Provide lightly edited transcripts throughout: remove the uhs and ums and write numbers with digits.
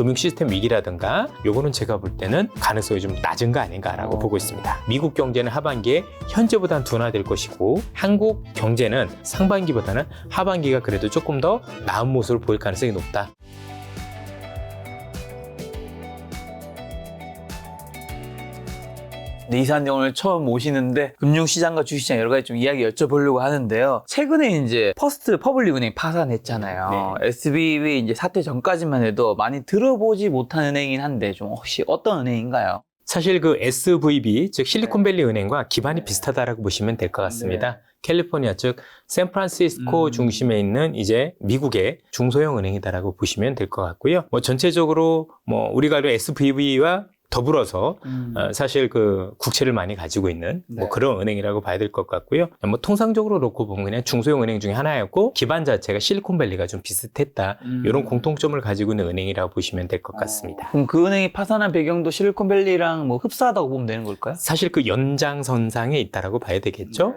금융 시스템 위기라든가 요거는 제가 볼 때는 가능성이 좀 낮은 거 아닌가라고 보고 있습니다. 미국 경제는 하반기에 현재보다는 둔화될 것이고 한국 경제는 상반기보다는 하반기가 그래도 조금 더 나은 모습을 보일 가능성이 높다. 네, 이사님 오늘 처음 오시는데 금융시장과 주식시장 여러 가지 좀 이야기 여쭤보려고 하는데요. 최근에 이제 퍼스트 퍼블릭 은행 파산했잖아요. 네. SVB 이제 사태 전까지만 해도 많이 들어보지 못한 은행이긴 한데 좀 혹시 어떤 은행인가요? 사실 그 SVB, 즉 실리콘밸리 은행과 기반이 비슷하다라고 보시면 될 것 같습니다. 캘리포니아, 즉 샌프란시스코 중심에 있는 이제 미국의 중소형 은행이다라고 보시면 될 것 같고요. 뭐 전체적으로 뭐 우리가 알고 SVB와 더불어서 사실 그 국채를 많이 가지고 있는 뭐 그런 은행이라고 봐야 될 것 같고요. 뭐 통상적으로 놓고 보면 그냥 중소형 은행 중에 하나였고 기반 자체가 실리콘밸리가 좀 비슷했다. 이런 공통점을 가지고 있는 은행이라고 보시면 될 것 같습니다. 그럼 그 은행이 파산한 배경도 실리콘밸리랑 뭐 흡사하다고 보면 되는 걸까요? 사실 그 연장선상에 있다라고 봐야 되겠죠.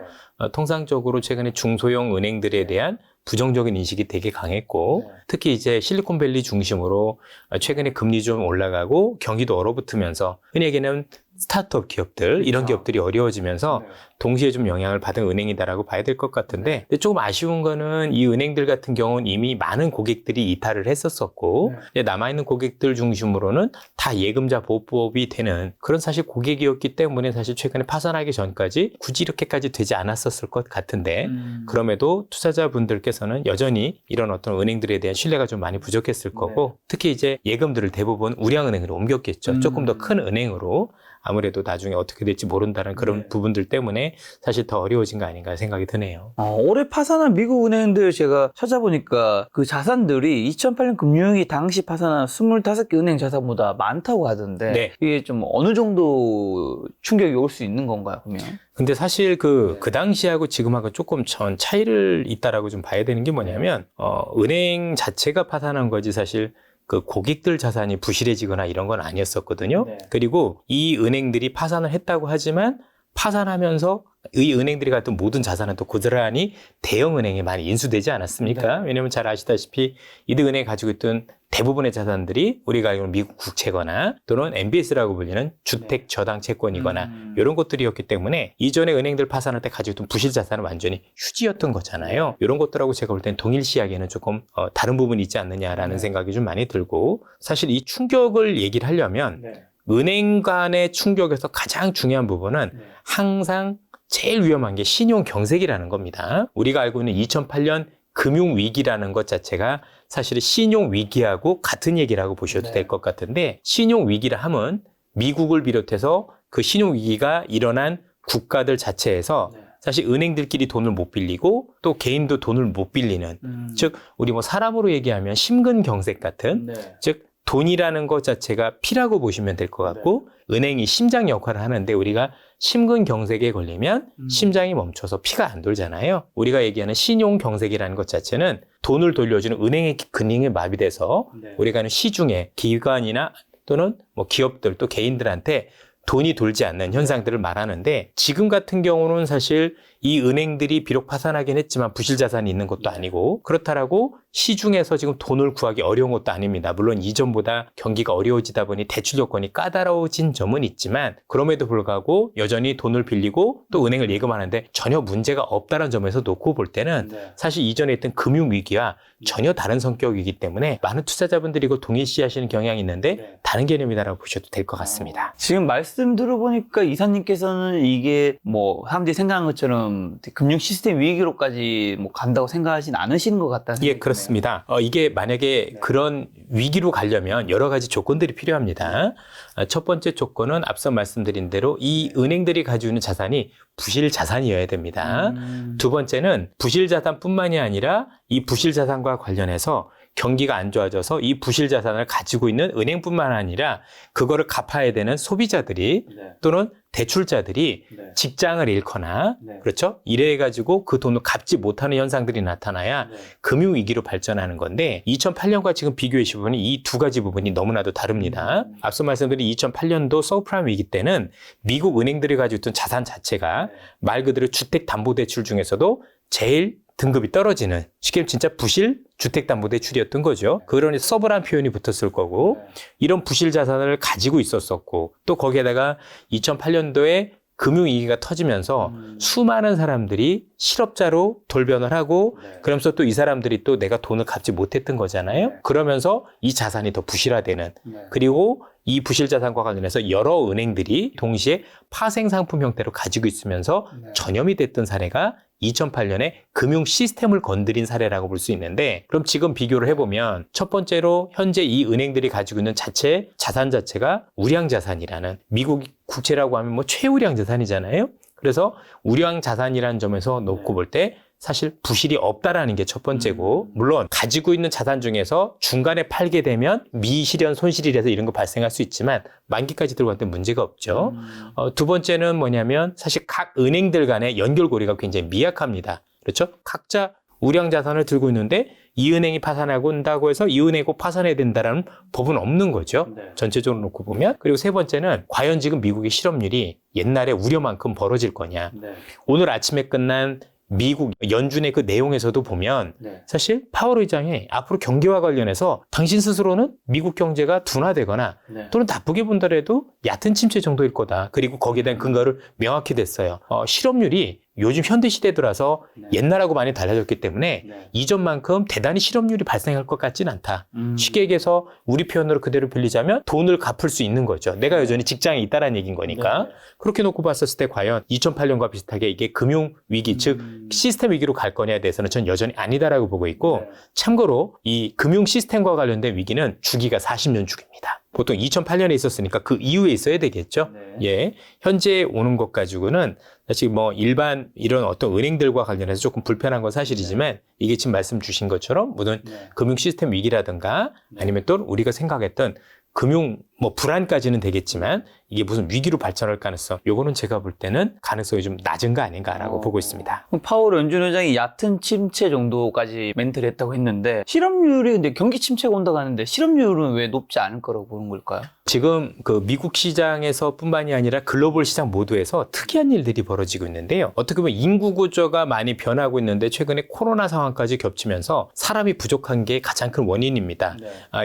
통상적으로 최근에 중소형 은행들에 대한 부정적인 인식이 되게 강했고 특히 이제 실리콘밸리 중심으로 최근에 금리 좀 올라가고 경기도 얼어붙으면서 흔히 얘기하는 스타트업 기업들 이런 기업들이 어려워지면서 동시에 좀 영향을 받은 은행이다라고 봐야 될 것 같은데 근데 조금 아쉬운 거는 이 은행들 같은 경우는 이미 많은 고객들이 이탈을 했었었고 남아있는 고객들 중심으로는 다 예금자 보호법이 되는 그런 사실 고객이었기 때문에 사실 최근에 파산하기 전까지 굳이 이렇게까지 되지 않았었을 것 같은데 그럼에도 투자자분들께서는 여전히 이런 어떤 은행들에 대한 신뢰가 좀 많이 부족했을 거고 특히 이제 예금들을 대부분 우량은행으로 옮겼겠죠. 조금 더 큰 은행으로 아무래도 나중에 어떻게 될지 모른다는 그런 부분들 때문에 사실 더 어려워진 거 아닌가 생각이 드네요. 올해 파산한 미국 은행들 제가 찾아보니까 그 자산들이 2008년 금융위기 당시 파산한 25개 은행 자산보다 많다고 하던데 이게 좀 어느 정도 충격이 올 수 있는 건가요, 그러면? 근데 사실 그 당시하고 지금하고 조금 전 차이를 있다라고 좀 봐야 되는 게 뭐냐면 은행 자체가 파산한 거지 사실 그 고객들 자산이 부실해지거나 이런 건 아니었었거든요. 그리고 이 은행들이 파산을 했다고 하지만 파산하면서 이 은행들이 갖던 모든 자산은 또 고스란히 대형 은행에 많이 인수되지 않았습니까? 왜냐하면 잘 아시다시피 이들 은행이 가지고 있던 대부분의 자산들이 우리가 알고 있는 미국 국채거나 또는 MBS라고 불리는 주택 저당 채권이거나 이런 것들이었기 때문에 이전에 은행들 파산할 때 가지고 있던 부실 자산은 완전히 휴지였던 거잖아요. 이런 것들하고 제가 볼 땐 동일시하기에는 조금 다른 부분이 있지 않느냐라는 생각이 좀 많이 들고 사실 이 충격을 얘기를 하려면 은행 간의 충격에서 가장 중요한 부분은 항상 제일 위험한 게 신용 경색이라는 겁니다. 우리가 알고 있는 2008년 금융위기라는 것 자체가 사실은 신용위기하고 같은 얘기라고 보셔도 될 것 같은데 신용위기라 하면 미국을 비롯해서 그 신용위기가 일어난 국가들 자체에서 사실 은행들끼리 돈을 못 빌리고 또 개인도 돈을 못 빌리는 즉 우리 뭐 사람으로 얘기하면 심근경색 같은 즉 돈이라는 것 자체가 피라고 보시면 될 것 같고 은행이 심장 역할을 하는데 우리가 심근경색에 걸리면 심장이 멈춰서 피가 안 돌잖아요. 우리가 얘기하는 신용경색이라는 것 자체는 돈을 돌려주는 은행의 근육이 마비돼서 우리가 하는 시중에 기관이나 또는 뭐 기업들 또 개인들한테 돈이 돌지 않는 현상들을 말하는데 지금 같은 경우는 사실 이 은행들이 비록 파산하긴 했지만 부실 자산이 있는 것도 아니고 그렇다라고 시중에서 지금 돈을 구하기 어려운 것도 아닙니다. 물론 이전보다 경기가 어려워지다 보니 대출 요건이 까다로워진 점은 있지만 그럼에도 불구하고 여전히 돈을 빌리고 또 은행을 예금하는데 전혀 문제가 없다는 점에서 놓고 볼 때는 사실 이전에 있던 금융위기와 전혀 다른 성격이기 때문에 많은 투자자분들이 이거 동일시하시는 경향이 있는데 다른 개념이다라고 보셔도 될 것 같습니다. 지금 말씀 들어보니까 이사님께서는 이게 뭐 사람들이 생각한 것처럼 금융 시스템 위기로까지 뭐 간다고 생각하진 않으시는 것 같다는 생각이 예, 그렇습니다. 이게 만약에 그런 위기로 가려면 여러 가지 조건들이 필요합니다. 첫 번째 조건은 앞서 말씀드린 대로 이 은행들이 가지고 있는 자산이 부실 자산이어야 됩니다. 두 번째는 부실 자산뿐만이 아니라 이 부실 자산과 관련해서 경기가 안 좋아져서 이 부실 자산을 가지고 있는 은행뿐만 아니라 그거를 갚아야 되는 소비자들이 또는 대출자들이 직장을 잃거나 그렇죠? 이래가지고 그 돈을 갚지 못하는 현상들이 나타나야 금융위기로 발전하는 건데 2008년과 지금 비교해 보면 이 두 가지 부분이 너무나도 다릅니다. 앞서 말씀드린 2008년도 서브프라임 위기 때는 미국 은행들이 가지고 있던 자산 자체가 말 그대로 주택담보대출 중에서도 제일 등급이 떨어지는 쉽게 진짜 부실 주택담보대출이었던 거죠. 그러니 서브란 표현이 붙었을 거고 이런 부실 자산을 가지고 있었었고 또 거기에다가 2008년도에 금융위기가 터지면서 수많은 사람들이 실업자로 돌변을 하고 그러면서 또 이 사람들이 또 내가 돈을 갚지 못했던 거잖아요. 그러면서 이 자산이 더 부실화되는 그리고 이 부실 자산과 관련해서 여러 은행들이 동시에 파생 상품 형태로 가지고 있으면서 전염이 됐던 사례가 2008년에 금융 시스템을 건드린 사례라고 볼 수 있는데 그럼 지금 비교를 해보면 첫 번째로 현재 이 은행들이 가지고 있는 자산 자체가 우량 자산이라는 미국 국채라고 하면 뭐 최우량 자산이잖아요. 그래서 우량 자산이라는 점에서 놓고 볼 때 사실 부실이 없다라는 게 첫 번째고 물론 가지고 있는 자산 중에서 중간에 팔게 되면 미실현 손실이라서 이런 거 발생할 수 있지만 만기까지 들고 갔을 때 문제가 없죠. 두 번째는 뭐냐면 사실 각 은행들 간의 연결고리가 굉장히 미약합니다. 그렇죠? 각자 우량 자산을 들고 있는데 이 은행이 파산하고 온다고 해서 이 은행이 꼭 파산해야 된다라는 법은 없는 거죠. 전체적으로 놓고 보면. 그리고 세 번째는 과연 지금 미국의 실업률이 옛날에 우려만큼 벌어질 거냐. 오늘 아침에 끝난 미국 연준의 그 내용에서도 보면 사실 파월 의장이 앞으로 경제와 관련해서 당신 스스로는 미국 경제가 둔화되거나 또는 나쁘게 본다라도 얕은 침체 정도일 거다. 그리고 거기에 대한 근거를 명확히 댔어요. 실업률이 요즘 현대 시대 들어서 옛날하고 많이 달라졌기 때문에 이전만큼 대단히 실업률이 발생할 것 같진 않다. 쉽게 얘기해서 우리 표현으로 그대로 빌리자면 돈을 갚을 수 있는 거죠. 내가 여전히 직장에 있다라는 얘기인 거니까. 그렇게 놓고 봤었을 때 과연 2008년과 비슷하게 이게 금융위기, 즉 시스템 위기로 갈 거냐에 대해서는 전 여전히 아니다라고 보고 있고 참고로 이 금융 시스템과 관련된 위기는 주기가 40년 주기입니다. 보통 2008년에 있었으니까 그 이후에 있어야 되겠죠. 예. 현재 오는 것 가지고는 사실 뭐 일반 이런 어떤 은행들과 관련해서 조금 불편한 건 사실이지만 이게 지금 말씀 주신 것처럼 무슨 금융 시스템 위기라든가 아니면 또 우리가 생각했던 금융 뭐 불안까지는 되겠지만 이게 무슨 위기로 발전할 가능성 요거는 제가 볼 때는 가능성이 좀 낮은 거 아닌가라고 보고 있습니다. 파월 연준 의장이 얕은 침체 정도까지 멘트를 했다고 했는데 실업률이 근데 경기 침체가 온다고 하는데 실업률은 왜 높지 않을 거라고 보는 걸까요? 지금 그 미국 시장에서 뿐만이 아니라 글로벌 시장 모두에서 특이한 일들이 벌어지고 있는데요. 어떻게 보면 인구 구조가 많이 변하고 있는데 최근에 코로나 상황까지 겹치면서 사람이 부족한 게 가장 큰 원인입니다.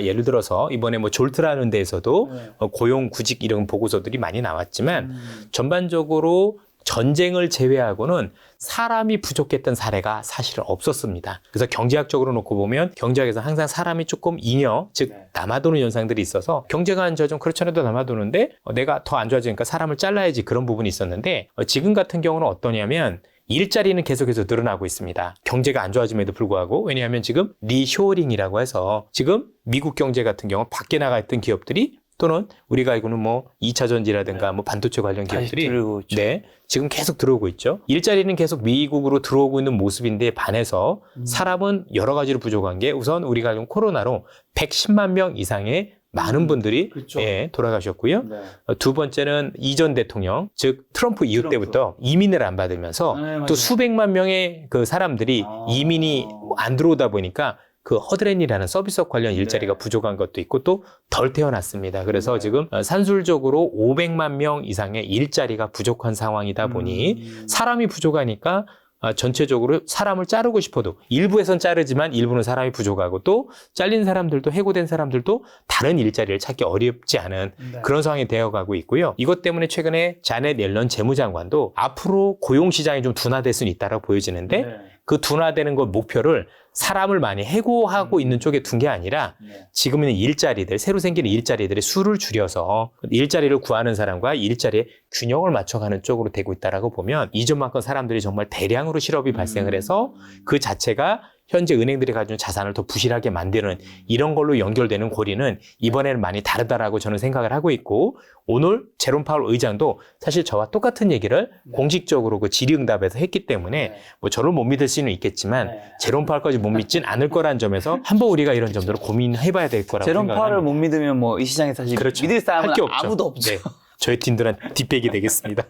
예를 들어서 이번에 뭐 졸트라는 데에서도 고용 구직 이런 보고서들이 많이 나왔지만 전반적으로 전쟁을 제외하고는 사람이 부족했던 사례가 사실은 없었습니다. 그래서 경제학적으로 놓고 보면 경제학에서 항상 사람이 조금 잉여, 즉 남아도는 현상들이 있어서 경제가 안 좋아 좀 그렇잖아도 남아도는데 내가 더 안 좋아지니까 사람을 잘라야지 그런 부분이 있었는데 지금 같은 경우는 어떠냐면 일자리는 계속해서 늘어나고 있습니다. 경제가 안 좋아짐에도 불구하고 왜냐하면 지금 리쇼어링이라고 해서 지금 미국 경제 같은 경우 밖에 나가 있던 기업들이 또는 우리가 알고는 뭐 2차 전지라든가 뭐 반도체 관련 기업들이 지금 계속 들어오고 있죠. 일자리는 계속 미국으로 들어오고 있는 모습인데 반해서 사람은 여러 가지로 부족한 게 우선 우리가 알고 코로나로 110만 명 이상의 많은 분들이 돌아가셨고요. 두 번째는 이전 대통령, 즉 트럼프 이후 때부터 이민을 안 받으면서 또 수백만 명의 그 사람들이 이민이 안 들어오다 보니까 그 허드렛이라는 서비스업 관련 일자리가 부족한 것도 있고 또 덜 태어났습니다. 그래서 지금 산술적으로 500만 명 이상의 일자리가 부족한 상황이다 보니 사람이 부족하니까 전체적으로 사람을 자르고 싶어도 일부에선 자르지만 일부는 사람이 부족하고 또 잘린 사람들도 해고된 사람들도 다른 일자리를 찾기 어렵지 않은 그런 상황이 되어가고 있고요. 이것 때문에 최근에 자넷 옐런 재무장관도 앞으로 고용시장이 좀 둔화될 수는 있다고 보여지는데 그 둔화되는 것 목표를 사람을 많이 해고하고 있는 쪽에 둔 게 아니라 지금 있는 일자리들, 새로 생기는 일자리들의 수를 줄여서 일자리를 구하는 사람과 일자리의 균형을 맞춰가는 쪽으로 되고 있다라고 보면 이전만큼 사람들이 정말 대량으로 실업이 발생을 해서 그 자체가 현재 은행들이 가지고 있는 자산을 더 부실하게 만드는 이런 걸로 연결되는 고리는 이번에는 많이 다르다라고 저는 생각을 하고 있고 오늘 제롬 파월 의장도 사실 저와 똑같은 얘기를 공식적으로 그 질의응답에서 했기 때문에 뭐 저를 못 믿을 수는 있겠지만 제롬 파월까지 못 믿진 않을 거라는 점에서 한번 우리가 이런 점들을 고민해봐야 될 거라고 제롬 생각합니다. 파월을 못 믿으면 뭐 이 시장에 사실 믿을 사람은 아무도 없죠. 저희 팀들은 뒷백이 되겠습니다.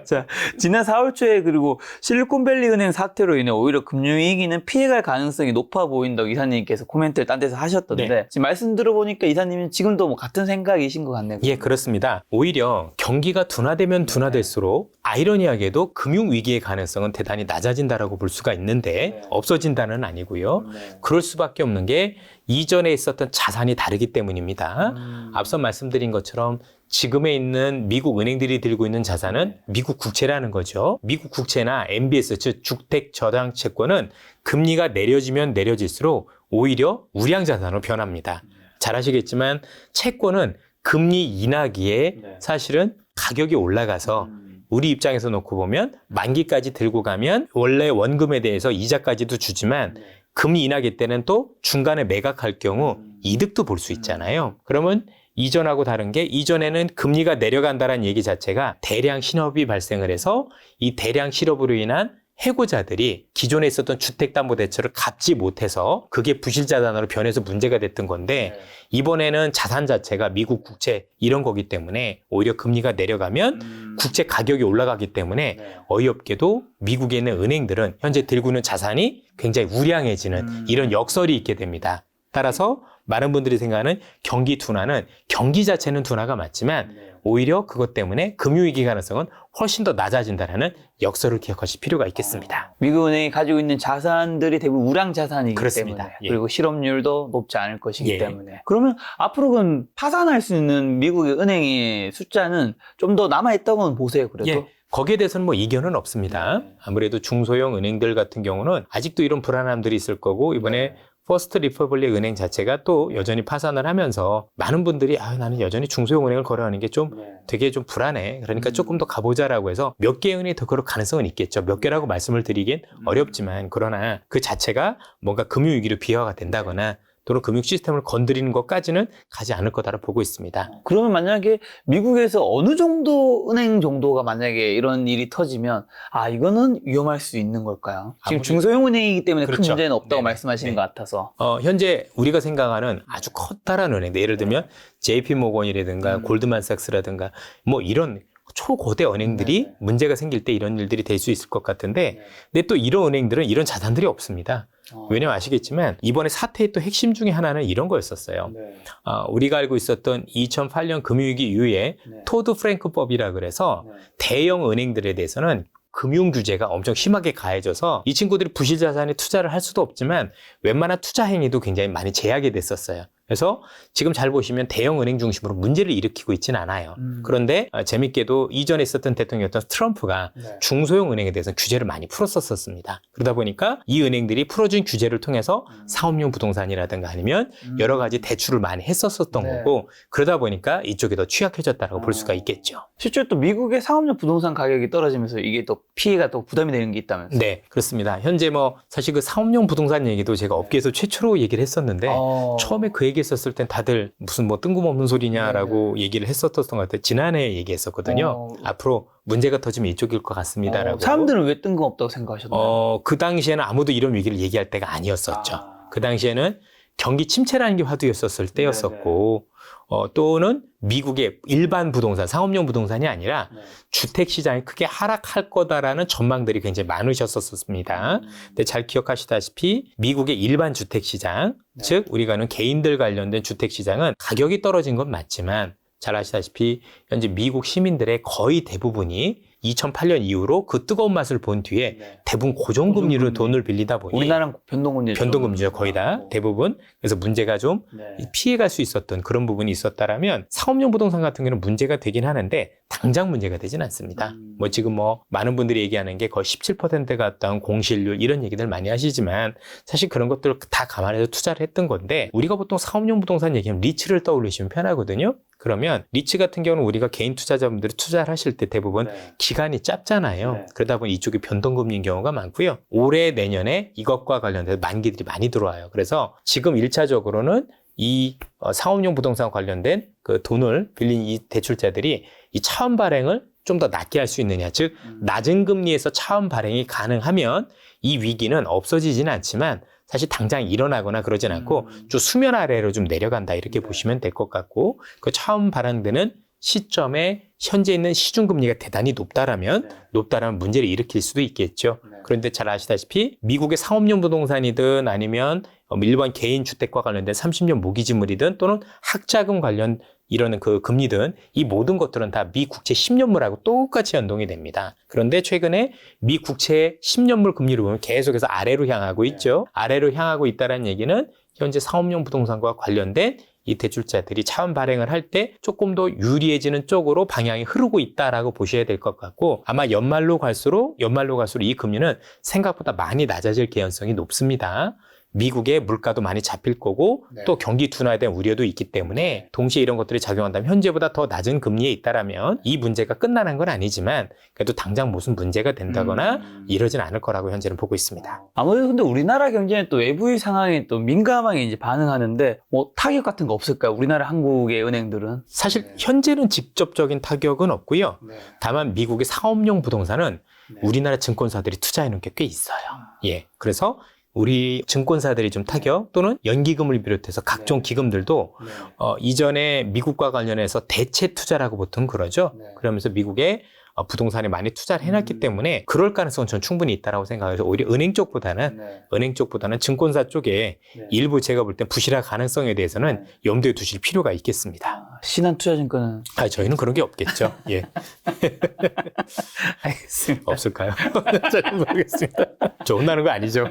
자, 지난 4월 초에 그리고 실리콘밸리 은행 사태로 인해 오히려 금융위기는 피해갈 가능성이 높아 보인다고 이사님께서 코멘트를 딴 데서 하셨던데 네. 지금 말씀 들어보니까 이사님은 지금도 뭐 같은 생각이신 것 같네요. 예, 그렇습니다. 오히려 경기가 둔화되면 둔화될수록 아이러니하게도 금융위기의 가능성은 대단히 낮아진다라고 볼 수가 있는데 없어진다는 아니고요. 그럴 수밖에 없는 게 이전에 있었던 자산이 다르기 때문입니다. 앞서 말씀드린 것처럼 지금에 있는 미국 은행들이 들고 있는 자산은 미국 국채라는 거죠. 미국 국채나 MBS, 즉 주택저당 채권은 금리가 내려지면 내려질수록 오히려 우량 자산으로 변합니다. 잘 아시겠지만 채권은 금리 인하기에 사실은 가격이 올라가서 우리 입장에서 놓고 보면 만기까지 들고 가면 원래 원금에 대해서 이자까지도 주지만 금리 인하기 때는 또 중간에 매각할 경우 이득도 볼 수 있잖아요. 그러면 이전하고 다른 게 이전에는 금리가 내려간다는 얘기 자체가 대량 실업이 발생을 해서 이 대량 실업으로 인한 해고자들이 기존에 있었던 주택담보대출을 갚지 못해서 그게 부실자산으로 변해서 문제가 됐던 건데 이번에는 자산 자체가 미국 국채 이런 거기 때문에 오히려 금리가 내려가면 국채 가격이 올라가기 때문에 어이없게도 미국에 있는 은행들은 현재 들고 있는 자산이 굉장히 우량해지는 이런 역설이 있게 됩니다. 따라서 많은 분들이 생각하는 경기 둔화는 경기 자체는 둔화가 맞지만 오히려 그것 때문에 금융위기 가능성은 훨씬 더 낮아진다는 역설을 기억하실 필요가 있겠습니다. 미국 은행이 가지고 있는 자산들이 대부분 우량 자산이기 그렇습니다. 때문에 예. 그리고 실업률도 높지 않을 것이기 예. 때문에 그러면 앞으로는 파산할 수 있는 미국의 은행의 숫자는 좀 더 남아있다고는 보세요. 그래도 예. 거기에 대해서는 뭐 이견은 없습니다. 아무래도 중소형 은행들 같은 경우는 아직도 이런 불안함들이 있을 거고 이번에 퍼스트 리퍼블릭 은행 자체가 또 여전히 파산을 하면서 많은 분들이 나는 여전히 중소형 은행을 거래하는 게 좀 되게 좀 불안해. 그러니까 조금 더 가보자라고 해서 몇 개의 은행이 더 그럴 가능성은 있겠죠. 몇 개라고 말씀을 드리긴 어렵지만 그러나 그 자체가 뭔가 금융위기로 비화가 된다거나 또는 금융 시스템을 건드리는 것까지는 가지 않을 거다라 보고 있습니다. 그러면 만약에 미국에서 어느 정도 은행 정도가 만약에 이런 일이 터지면 이거는 위험할 수 있는 걸까요? 지금 아무래도- 중소형 은행이기 때문에 큰 그렇죠. 문제는 없다고 네네. 말씀하시는 네. 것 같아서 현재 우리가 생각하는 아주 커다란 은행들, 예를 들면 JP 모건이라든가 골드만삭스라든가 뭐 이런 초거대 은행들이 문제가 생길 때 이런 일들이 될 수 있을 것 같은데 근데 또 이런 은행들은 이런 자산들이 없습니다. 왜냐면 아시겠지만 이번에 사태의 또 핵심 중에 하나는 이런 거였었어요. 우리가 알고 있었던 2008년 금융위기 이후에 토드 프랭크법이라 그래서 대형 은행들에 대해서는 금융 규제가 엄청 심하게 가해져서 이 친구들이 부실 자산에 투자를 할 수도 없지만 웬만한 투자 행위도 굉장히 많이 제약이 됐었어요. 그래서 지금 잘 보시면 대형 은행 중심으로 문제를 일으키고 있지는 않아요. 그런데 재밌게도 이전에 있었던 대통령이었던 트럼프가 중소형 은행에 대해서 규제를 많이 풀었었습니다. 그러다 보니까 이 은행들이 풀어준 규제를 통해서 사업용 부동산이라든가 아니면 여러 가지 대출을 많이 했었던 거고 그러다 보니까 이쪽이 더 취약해졌다고 볼 수가 있겠죠. 실제로 또 미국의 상업용 부동산 가격이 떨어지면서 이게 또 피해가 또 부담이 되는 게 있다면서요? 네, 그렇습니다. 현재 뭐 사실 그 사업용 부동산 얘기도 제가 업계에서 최초로 얘기를 했었는데 처음에 그 얘기 했었을 땐 다들 무슨 뭐 뜬금없는 소리냐라고 얘기를 했었던 것 같아요. 지난해 얘기했었거든요. 앞으로 문제가 터지면 이쪽일 것 같습니다라고. 사람들은 왜 뜬금없다고 생각하셨나요? 그 당시에는 아무도 이런 위기를 얘기할 때가 아니었었죠. 그 당시에는 경기 침체라는 게 화두였었을 때였었고 또는 미국의 일반 부동산, 상업용 부동산이 아니라 주택 시장이 크게 하락할 거다라는 전망들이 굉장히 많으셨었습니다. 근데 잘 기억하시다시피 미국의 일반 주택 시장, 즉 우리가 아는 개인들 관련된 주택 시장은 가격이 떨어진 건 맞지만 잘 아시다시피 현재 미국 시민들의 거의 대부분이 2008년 이후로 그 뜨거운 맛을 본 뒤에 대부분 고정금리로 돈을 빌리다 보니 우리나라는 변동금리죠 거의 다 대부분. 그래서 문제가 좀 피해갈 수 있었던 그런 부분이 있었다라면 상업용 부동산 같은 경우는 문제가 되긴 하는데 당장 문제가 되진 않습니다. 뭐 지금 뭐 많은 분들이 얘기하는 게 거의 17%가 어떤 공실률 이런 얘기들 많이 하시지만 사실 그런 것들을 다 감안해서 투자를 했던 건데 우리가 보통 상업용 부동산 얘기하면 리츠를 떠올리시면 편하거든요. 그러면 리츠 같은 경우는 우리가 개인 투자자분들이 투자를 하실 때 대부분 기간이 짧잖아요. 그러다 보니 이쪽이 변동금리인 경우가 많고요. 올해 내년에 이것과 관련돼서 만기들이 많이 들어와요. 그래서 지금 1차적으로는 이 상업용 부동산 관련된 그 돈을 빌린 이 대출자들이 이 차원 발행을 좀 더 낮게 할 수 있느냐. 즉 낮은 금리에서 차원 발행이 가능하면 이 위기는 없어지지는 않지만 사실 당장 일어나거나 그러진 않고 좀 수면 아래로 좀 내려간다 이렇게 보시면 될 것 같고 그 처음 발행되는 시점에 현재 있는 시중금리가 대단히 높다라면 문제를 일으킬 수도 있겠죠. 그런데 잘 아시다시피 미국의 상업용 부동산이든 아니면 일반 개인 주택과 관련된 30년 모기지물이든 또는 학자금 관련 이러는 그 금리든 이 모든 것들은 다 미 국채 10년물하고 똑같이 연동이 됩니다. 그런데 최근에 미 국채 10년물 금리를 보면 계속해서 아래로 향하고 있죠. 아래로 향하고 있다는 얘기는 현재 상업용 부동산과 관련된 이 대출자들이 차원 발행을 할 때 조금 더 유리해지는 쪽으로 방향이 흐르고 있다라고 보셔야 될 것 같고 아마 연말로 갈수록 이 금리는 생각보다 많이 낮아질 개연성이 높습니다. 미국의 물가도 많이 잡힐 거고 또 경기 둔화에 대한 우려도 있기 때문에 동시에 이런 것들이 작용한다면 현재보다 더 낮은 금리에 있다라면 이 문제가 끝나는 건 아니지만 그래도 당장 무슨 문제가 된다거나 이러진 않을 거라고 현재는 보고 있습니다. 아무래도 근데 우리나라 경제는 또 외부의 상황에 또 민감하게 이제 반응하는데 뭐 타격 같은 거 없을까요? 우리나라 한국의 은행들은? 사실 현재는 직접적인 타격은 없고요. 다만 미국의 상업용 부동산은 우리나라 증권사들이 투자해 놓은 게 꽤 있어요. 예. 그래서 우리 증권사들이 좀 타격 또는 연기금을 비롯해서 각종 기금들도 이전에 미국과 관련해서 대체 투자라고 보통 그러죠. 그러면서 미국의 부동산에 많이 투자를 해놨기 때문에 그럴 가능성은 전 충분히 있다고 생각해서 오히려 은행 쪽보다는 증권사 쪽에 일부 제가 볼 땐 부실화 가능성에 대해서는 염두에 두실 필요가 있겠습니다. 신한투자증권은? 저희는 그런 게 없겠죠. 예. 알겠습니다. 없을까요? 잘 모르겠습니다. 저 혼나는 거 아니죠?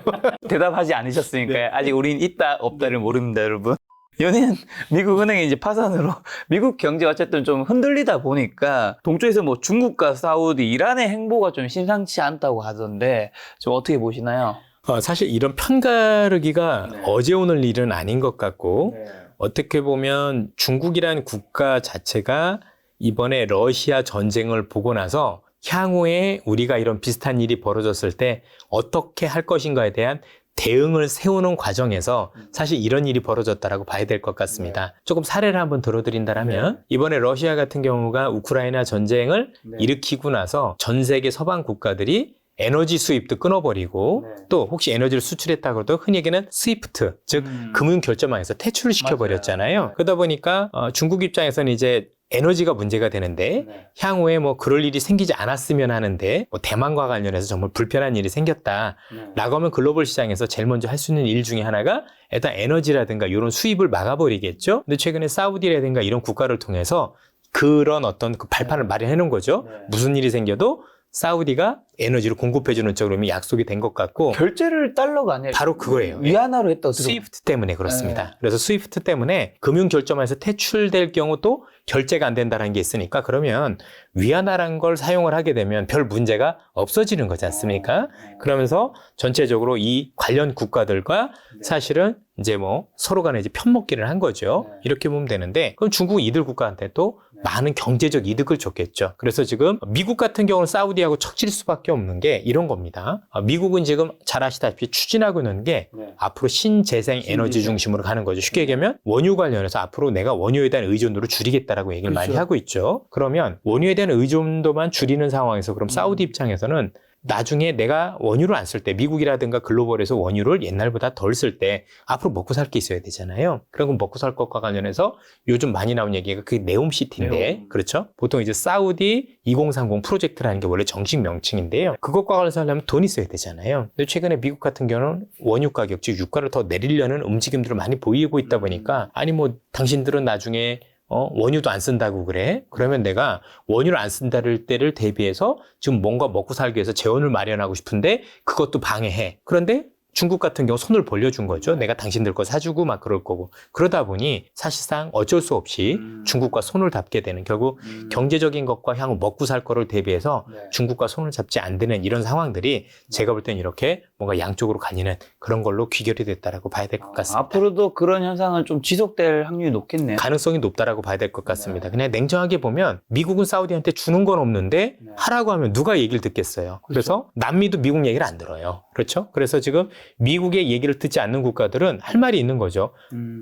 대답하지 않으셨으니까 아직 우린 있다 없다를 모릅니다, 여러분. 연일 미국 은행이 이제 파산으로 미국 경제가 어쨌든 좀 흔들리다 보니까 동쪽에서 뭐 중국과 사우디, 이란의 행보가 좀 심상치 않다고 하던데 좀 어떻게 보시나요? 사실 이런 편가르기가 어제 오늘 일은 아닌 것 같고 어떻게 보면 중국이라는 국가 자체가 이번에 러시아 전쟁을 보고 나서 향후에 우리가 이런 비슷한 일이 벌어졌을 때 어떻게 할 것인가에 대한 대응을 세우는 과정에서 사실 이런 일이 벌어졌다라고 봐야 될 것 같습니다. 조금 사례를 한번 들어드린다면 이번에 러시아 같은 경우가 우크라이나 전쟁을 일으키고 나서 전 세계 서방 국가들이 에너지 수입도 끊어버리고 또 혹시 에너지를 수출했다고 해도 흔히 얘기는 스위프트, 즉 금융결제망에서 퇴출을 시켜버렸잖아요. 그러다 보니까 중국 입장에서는 이제 에너지가 문제가 되는데 향후에 뭐 그럴 일이 생기지 않았으면 하는데 뭐 대만과 관련해서 정말 불편한 일이 생겼다라고 하면 글로벌 시장에서 제일 먼저 할 수 있는 일 중에 하나가 일단 에너지라든가 이런 수입을 막아버리겠죠. 근데 최근에 사우디라든가 이런 국가를 통해서 그런 어떤 그 발판을 마련해 놓은 거죠. 무슨 일이 생겨도 사우디가 에너지를 공급해주는 쪽으로 이미 약속이 된 것 같고 결제를 달러가 아니라 바로 그거예요. 위안화로 했다고 스위프트 때문에 그렇습니다. 그래서 스위프트 때문에 금융결제망에서 퇴출될 경우도 결제가 안 된다는 게 있으니까 그러면 위안화라는 걸 사용을 하게 되면 별 문제가 없어지는 거지 않습니까? 그러면서 전체적으로 이 관련 국가들과 사실은 이제 뭐 서로 간에 이제 편먹기를 한 거죠. 이렇게 보면 되는데 그럼 중국 이들 국가한테도 많은 경제적 이득을 줬겠죠. 그래서 지금 미국 같은 경우는 사우디하고 척질 수밖에 없는 게 이런 겁니다. 미국은 지금 잘 아시다시피 추진하고 있는 게 앞으로 신재생 에너지 중심으로 가는 거죠. 쉽게 얘기하면 원유 관련해서 앞으로 내가 원유에 대한 의존도를 줄이겠다라고 얘기를 많이 하고 있죠. 그러면 원유에 대한 의존도만 줄이는 상황에서 그럼 사우디 입장에서는 나중에 내가 원유를 안 쓸 때 미국이라든가 글로벌에서 원유를 옛날보다 덜 쓸 때 앞으로 먹고 살 게 있어야 되잖아요. 그런 건 먹고 살 것과 관련해서 요즘 많이 나온 얘기가 그게 네옴시티인데 그렇죠? 보통 이제 사우디 2030 프로젝트라는 게 원래 정식 명칭인데요. 그것과 관련해서 하려면 돈이 있어야 되잖아요. 근데 최근에 미국 같은 경우는 원유 가격, 즉 유가를 더 내리려는 움직임들을 많이 보이고 있다 보니까 아니 뭐 당신들은 나중에 원유도 안 쓴다고 그래? 그러면 내가 원유를 안 쓴다를 때를 대비해서 지금 뭔가 먹고 살기 위해서 재원을 마련하고 싶은데 그것도 방해해. 그런데 중국 같은 경우 손을 벌려준 거죠. 내가 당신들 거 사주고 막 그럴 거고. 그러다 보니 사실상 어쩔 수 없이 중국과 손을 잡게 되는 결국 경제적인 것과 향후 먹고 살 거를 대비해서 중국과 손을 잡지 안 되는 이런 상황들이 제가 볼 땐 이렇게 뭔가 양쪽으로 갈리는 그런 걸로 귀결이 됐다라고 봐야 될 것 같습니다. 앞으로도 그런 현상은 좀 지속될 확률이 높겠네요. 가능성이 높다라고 봐야 될 것 같습니다. 그냥 냉정하게 보면 미국은 사우디한테 주는 건 없는데 하라고 하면 누가 얘기를 듣겠어요. 그래서 남미도 미국 얘기를 안 들어요. 그렇죠? 그래서 지금 미국의 얘기를 듣지 않는 국가들은 할 말이 있는 거죠.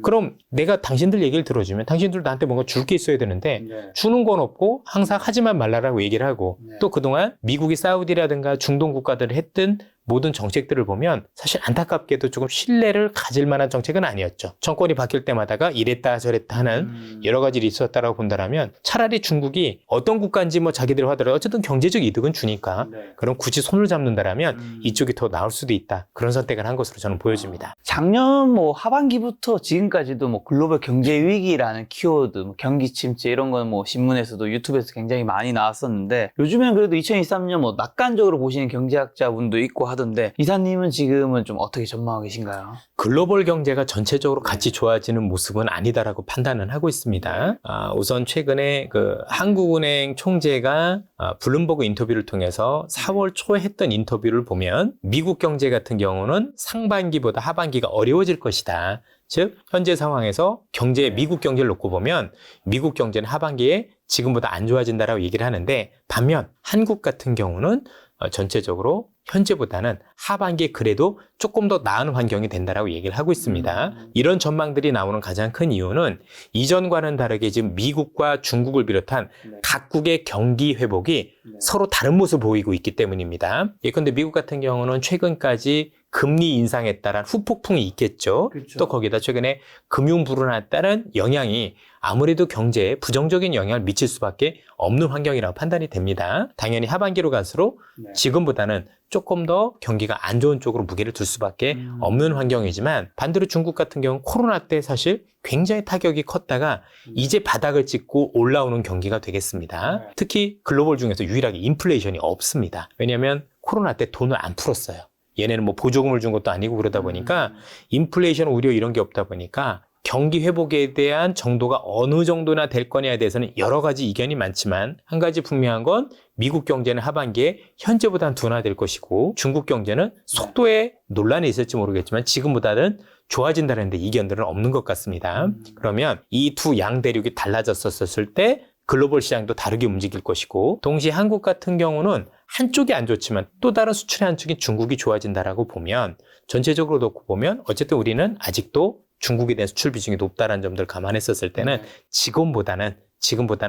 그럼 내가 당신들 얘기를 들어주면 당신들 나한테 뭔가 줄 게 있어야 되는데 주는 건 없고 항상 하지만 말라라고 얘기를 하고 또 그동안 미국이 사우디라든가 중동 국가들을 했던 모든 정책들을 보면 사실 안타깝게도 조금 신뢰를 가질 만한 정책은 아니었죠. 정권이 바뀔 때마다가 이랬다 저랬다 하는 여러 가지 일이 있었다라고 본다면 차라리 중국이 어떤 국가인지 뭐 자기들 하더라도 어쨌든 경제적 이득은 주니까 그럼 굳이 손을 잡는다라면 이쪽이 더 나을 수도 있다. 그런 선택을 한 것으로 저는 보여집니다. 작년 뭐 하반기부터 지금까지도 뭐 글로벌 경제 위기라는 키워드, 뭐 경기 침체 이런 건 뭐 신문에서도 유튜브에서 굉장히 많이 나왔었는데 요즘엔 그래도 2023년 뭐 낙관적으로 보시는 경제학자분도 있고 하던데 이사님은 지금은 좀 어떻게 전망하고 계신가요? 글로벌 경제가 전체적으로 같이 좋아지는 모습은 아니다라고 판단은 하고 있습니다. 우선 최근에 그 한국은행 총재가 블룸버그 인터뷰를 통해서 4월 초에 했던 인터뷰를 보면 미국 경제 같은 경우는 상반기보다 하반기가 어려워질 것이다. 즉 현재 상황에서 미국 경제를 놓고 보면 미국 경제는 하반기에 지금보다 안 좋아진다라고 얘기를 하는데 반면 한국 같은 경우는 전체적으로 현재보다는 하반기에 그래도 조금 더 나은 환경이 된다라고 얘기를 하고 있습니다. 이런 전망들이 나오는 가장 큰 이유는 이전과는 다르게 지금 미국과 중국을 비롯한 각국의 경기 회복이 서로 다른 모습을 보이고 있기 때문입니다. 예컨대 미국 같은 경우는 최근까지 금리 인상에 따른 후폭풍이 있겠죠. 그렇죠. 또 거기다 최근에 금융 불안에 따른 영향이 아무래도 경제에 부정적인 영향을 미칠 수밖에 없는 환경이라고 판단이 됩니다. 당연히 하반기로 갈수록 지금보다는 조금 더 경기가 안 좋은 쪽으로 무게를 둘 수밖에 없는 환경이지만 반대로 중국 같은 경우는 코로나 때 사실 굉장히 타격이 컸다가 이제 바닥을 찍고 올라오는 경기가 되겠습니다. 특히 글로벌 중에서 유일하게 인플레이션이 없습니다. 왜냐하면 코로나 때 돈을 안 풀었어요. 얘네는 뭐 보조금을 준 것도 아니고 그러다 보니까 인플레이션 우려 이런 게 없다 보니까 경기 회복에 대한 정도가 어느 정도나 될 거냐에 대해서는 여러 가지 이견이 많지만 한 가지 분명한 건 미국 경제는 하반기에 현재보다는 둔화될 것이고 중국 경제는 속도에 논란이 있을지 모르겠지만 지금보다는 좋아진다는 데 이견들은 없는 것 같습니다. 그러면 이 두 양대륙이 달라졌었을 때 글로벌 시장도 다르게 움직일 것이고 동시에 한국 같은 경우는 한쪽이 안 좋지만 또 다른 수출의 한쪽인 중국이 좋아진다라고 보면 전체적으로 놓고 보면 어쨌든 우리는 아직도 중국에 대한 수출 비중이 높다는 점들을 감안했었을 때는 지금보다는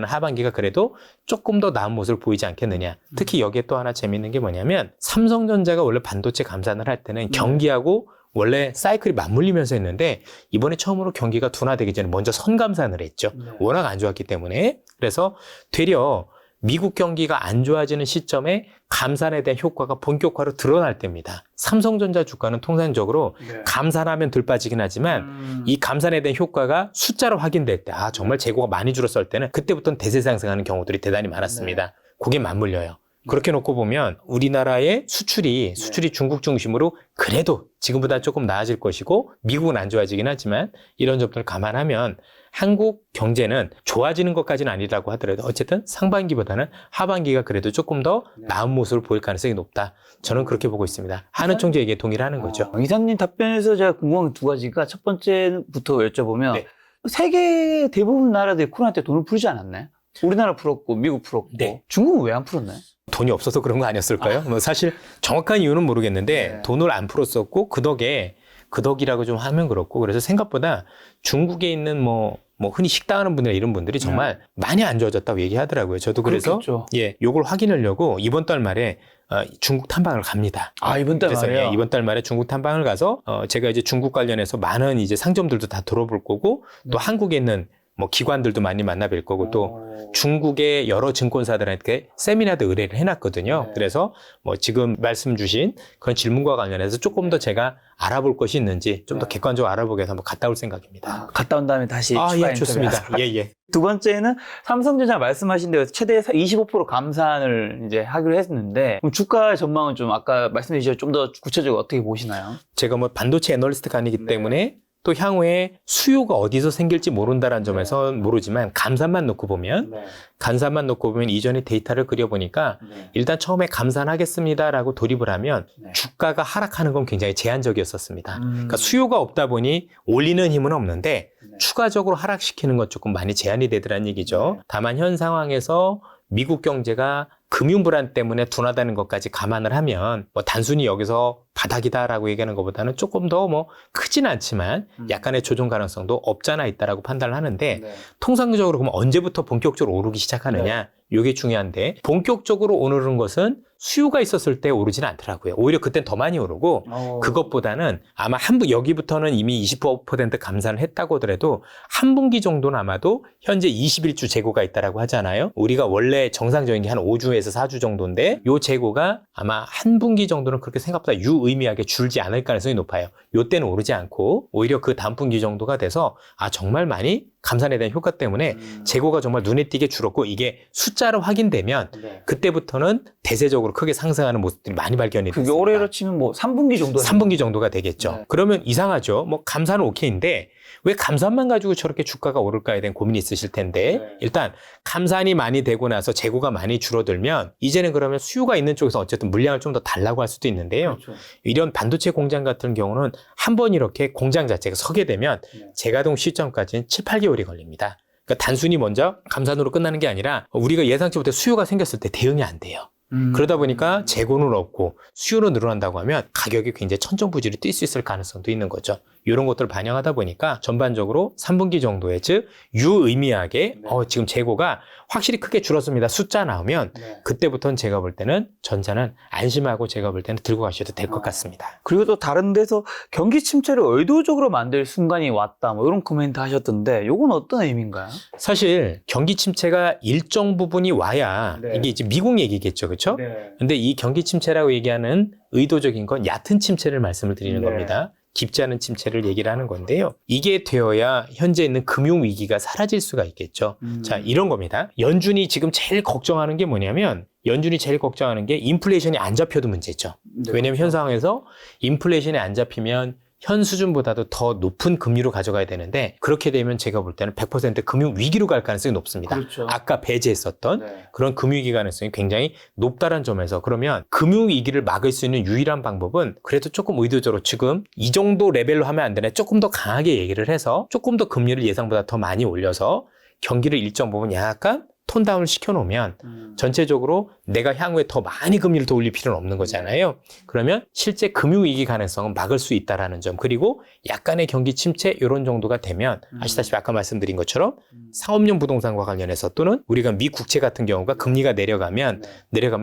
하반기가 그래도 조금 더 나은 모습을 보이지 않겠느냐. 특히 여기에 또 하나 재밌는 게 뭐냐면 삼성전자가 원래 반도체 감산을 할 때는 경기하고 원래 사이클이 맞물리면서 했는데 이번에 처음으로 경기가 둔화되기 전에 먼저 선감산을 했죠. 워낙 안 좋았기 때문에. 그래서 되려 미국 경기가 안 좋아지는 시점에 감산에 대한 효과가 본격화로 드러날 때입니다. 삼성전자 주가는 통상적으로 감산하면 덜 빠지긴 하지만 이 감산에 대한 효과가 숫자로 확인될 때 정말 재고가 많이 줄었을 때는 그때부터는 대세 상승하는 경우들이 대단히 많았습니다. 그게 맞물려요. 그렇게 놓고 보면 우리나라의 수출이 중국 중심으로 그래도 지금보다 조금 나아질 것이고 미국은 안 좋아지긴 하지만 이런 점들을 감안하면 한국 경제는 좋아지는 것까지는 아니라고 하더라도 어쨌든 상반기보다는 하반기가 그래도 조금 더 나은 모습을 보일 가능성이 높다. 저는 그렇게 보고 있습니다. 한은 총재 얘기에 동의를 하는 거죠. 이사님 답변에서 제가 궁금한 게 두 가지가 첫 번째부터 여쭤보면 세계 대부분 나라들이 코로나 때 돈을 풀지 않았나요? 우리나라 풀었고 미국 풀었고 중국은 왜 안 풀었나요? 돈이 없어서 그런 거 아니었을까요? 뭐 사실 정확한 이유는 모르겠는데 돈을 안 풀었었고 그 덕이라고 좀 하면 그렇고 그래서 생각보다 중국에 있는 뭐 흔히 식당하는 분들 이런 분들이 정말 많이 안 좋아졌다고 얘기하더라고요. 저도 그래서 그렇겠죠. 요걸 확인하려고 이번 달 말에 중국 탐방을 갑니다. 이번 달 말에요? 이번 달 말에 중국 탐방을 가서 제가 이제 중국 관련해서 많은 이제 상점들도 다 들어볼 거고 또 한국에 있는 뭐 기관들도 많이 만나 뵐 거고 또 중국의 여러 증권사들한테 세미나도 의뢰를 해놨거든요. 그래서 뭐 지금 말씀 주신 그런 질문과 관련해서 조금 더 제가 알아볼 것이 있는지 좀 더 객관적으로 알아보기 위해서 한번 갔다 올 생각입니다. 갔다 온 다음에 다시 예, 좋습니다. 예. 두 번째는 삼성전자 말씀하신 대로 최대 25% 감산을 이제 하기로 했는데 그럼 주가 전망은 좀 아까 말씀해 주신 좀 더 구체적으로 어떻게 보시나요? 제가 뭐 반도체 애널리스트가 아니기 때문에 또 향후에 수요가 어디서 생길지 모른다는 점에서 모르지만 감산만 놓고 보면 이전에 데이터를 그려보니까 일단 처음에 감산하겠습니다라고 돌입을 하면 주가가 하락하는 건 굉장히 제한적이었었습니다. 그러니까 수요가 없다 보니 올리는 힘은 없는데 추가적으로 하락시키는 건 조금 많이 제한이 되더라는 얘기죠. 다만 현 상황에서 미국 경제가 금융 불안 때문에 둔화되는 것까지 감안을 하면 뭐 단순히 여기서 바닥이다라고 얘기하는 것보다는 조금 더 뭐 크진 않지만 약간의 조정 가능성도 없잖아 있다라고 판단을 하는데 통상적으로 그럼 언제부터 본격적으로 오르기 시작하느냐 이게 중요한데 본격적으로 오르는 것은 수요가 있었을 때 오르지는 않더라고요. 오히려 그땐 더 많이 오르고 그것보다는 아마 여기부터는 이미 20% 감산을 했다고 하더라도 한 분기 정도는 아마도 현재 21주 재고가 있다라고 하잖아요. 우리가 원래 정상적인 게 한 5주에서 4주 정도인데 요 재고가 아마 한 분기 정도는 그렇게 생각보다 유의미하게 줄지 않을 가능성이 높아요. 요때는 오르지 않고 오히려 그 다음 분기 정도가 돼서 정말 많이 감산에 대한 효과 때문에 재고가 정말 눈에 띄게 줄었고 이게 숫자로 확인되면 그때부터는 대세적으로 크게 상승하는 모습들이 많이 발견이 그게 됐습니다. 올해로 치면 뭐 3분기 정도 3분기 정도가 되겠죠. 네. 그러면 이상하죠. 뭐 감산은 오케이인데 왜 감산만 가지고 저렇게 주가가 오를까에 대한 고민이 있으실 텐데 일단 감산이 많이 되고 나서 재고가 많이 줄어들면 이제는 그러면 수요가 있는 쪽에서 어쨌든 물량을 좀 더 달라고 할 수도 있는데요. 그렇죠. 이런 반도체 공장 같은 경우는 한 번 이렇게 공장 자체가 서게 되면 재가동 시점까지는 7, 8개월이 걸립니다. 그러니까 단순히 먼저 감산으로 끝나는 게 아니라 우리가 예상치 못해 수요가 생겼을 때 대응이 안 돼요. 그러다 보니까 재고는 없고 수요는 늘어난다고 하면 가격이 굉장히 천정부지로 뛸 수 있을 가능성도 있는 거죠. 이런 것들을 반영하다 보니까 전반적으로 3분기 정도에 즉 유의미하게 지금 재고가 확실히 크게 줄었습니다. 숫자 나오면 그때부터는 제가 볼 때는 전자는 안심하고 제가 볼 때는 들고 가셔도 될 것 같습니다. 그리고 또 다른 데서 경기 침체를 의도적으로 만들 순간이 왔다 뭐 이런 코멘트 하셨던데 요건 어떤 의미인가요? 사실 경기 침체가 일정 부분이 와야 이게 이제 미국 얘기겠죠. 그렇죠? 근데 이 경기 침체라고 얘기하는 의도적인 건 얕은 침체를 말씀을 드리는 겁니다. 깊지 않은 침체를 얘기를 하는 건데요. 이게 되어야 현재 있는 금융위기가 사라질 수가 있겠죠. 자, 이런 겁니다. 연준이 지금 제일 걱정하는 게 뭐냐면 연준이 제일 걱정하는 게 인플레이션이 안 잡혀도 문제죠. 왜냐하면 현 상황에서 인플레이션이 안 잡히면 현 수준보다도 더 높은 금리로 가져가야 되는데 그렇게 되면 제가 볼 때는 100% 금융 위기로 갈 가능성이 높습니다. 그렇죠. 아까 배제했었던 그런 금융 위기 가능성이 굉장히 높다는 점에서 그러면 금융 위기를 막을 수 있는 유일한 방법은 그래도 조금 의도적으로 지금 이 정도 레벨로 하면 안 되네. 조금 더 강하게 얘기를 해서 조금 더 금리를 예상보다 더 많이 올려서 경기를 일정 부분 약간 톤다운을 시켜놓으면 전체적으로 내가 향후에 더 많이 금리를 더 올릴 필요는 없는 거잖아요. 그러면 실제 금융위기 가능성은 막을 수 있다는 점 그리고 약간의 경기 침체 이런 정도가 되면 아시다시피 아까 말씀드린 것처럼 상업용 부동산과 관련해서 또는 우리가 미 국채 같은 경우가 금리가 내려가면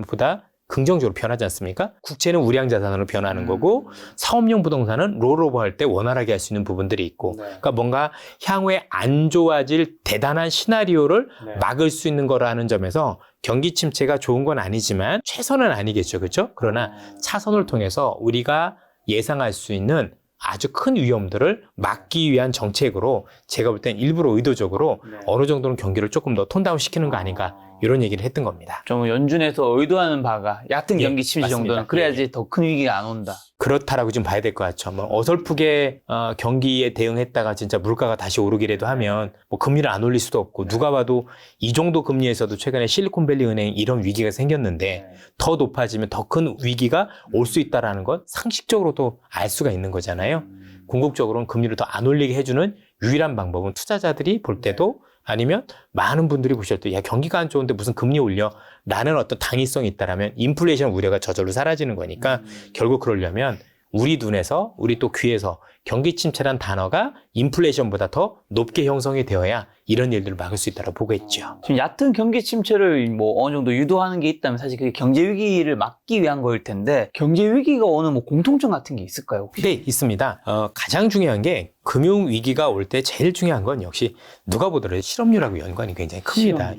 보다 긍정적으로 변하지 않습니까? 국채는 우량 자산으로 변하는 거고 사업용 부동산은 롤오버 할 때 원활하게 할 수 있는 부분들이 있고 그러니까 뭔가 향후에 안 좋아질 대단한 시나리오를 막을 수 있는 거라는 점에서 경기 침체가 좋은 건 아니지만 최선은 아니겠죠. 그렇죠? 그러나 차선을 통해서 우리가 예상할 수 있는 아주 큰 위험들을 막기 위한 정책으로 제가 볼 땐 일부러 의도적으로 어느 정도는 경기를 조금 더 톤다운 시키는 거 아닌가 이런 얘기를 했던 겁니다. 좀 연준에서 의도하는 바가 얕은 경기 침체 맞습니다. 정도는 그래야지 더 큰 위기가 안 온다. 그렇다라고 좀 봐야 될 것 같죠. 뭐 어설프게 경기에 대응했다가 진짜 물가가 다시 오르기라도 하면 뭐 금리를 안 올릴 수도 없고 누가 봐도 이 정도 금리에서도 최근에 실리콘밸리 은행 이런 위기가 생겼는데 더 높아지면 더 큰 위기가 올 수 있다라는 건 상식적으로도 알 수가 있는 거잖아요. 궁극적으로는 금리를 더 안 올리게 해주는 유일한 방법은 투자자들이 볼 때도 아니면 많은 분들이 보실 때 야 경기가 안 좋은데 무슨 금리 올려 라는 어떤 당위성이 있다라면 인플레이션 우려가 저절로 사라지는 거니까 결국 그러려면 우리 눈에서 우리 또 귀에서 경기 침체란 단어가 인플레이션보다 더 높게 형성이 되어야 이런 일들을 막을 수 있다고 보고 있죠. 지금 얕은 경기 침체를 뭐 어느 정도 유도하는 게 있다면 사실 그게 경제 위기를 막기 위한 거일 텐데 경제 위기가 오는 뭐 공통점 같은 게 있을까요? 혹시? 네, 있습니다. 가장 중요한 게 금융 위기가 올 때 제일 중요한 건 역시 누가 보더라도 실업률하고 연관이 굉장히 큽니다.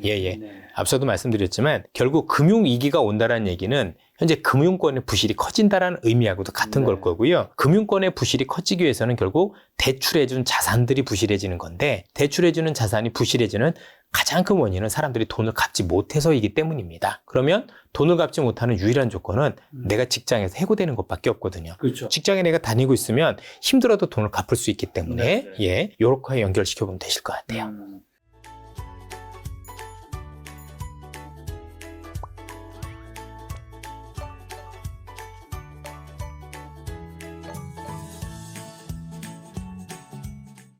앞서도 말씀드렸지만 결국 금융 위기가 온다라는 얘기는 현재 금융권의 부실이 커진다라는 의미하고도 같은 걸 거고요. 금융권의 부실이 커지기 위해서는 결국 대출해준 자산들이 부실해지는 건데 대출해주는 자산이 부실해지는 가장 큰 원인은 사람들이 돈을 갚지 못해서이기 때문입니다. 그러면 돈을 갚지 못하는 유일한 조건은 내가 직장에서 해고되는 것밖에 없거든요. 그렇죠. 직장에 내가 다니고 있으면 힘들어도 돈을 갚을 수 있기 때문에 이렇게 연결시켜보면 되실 것 같아요.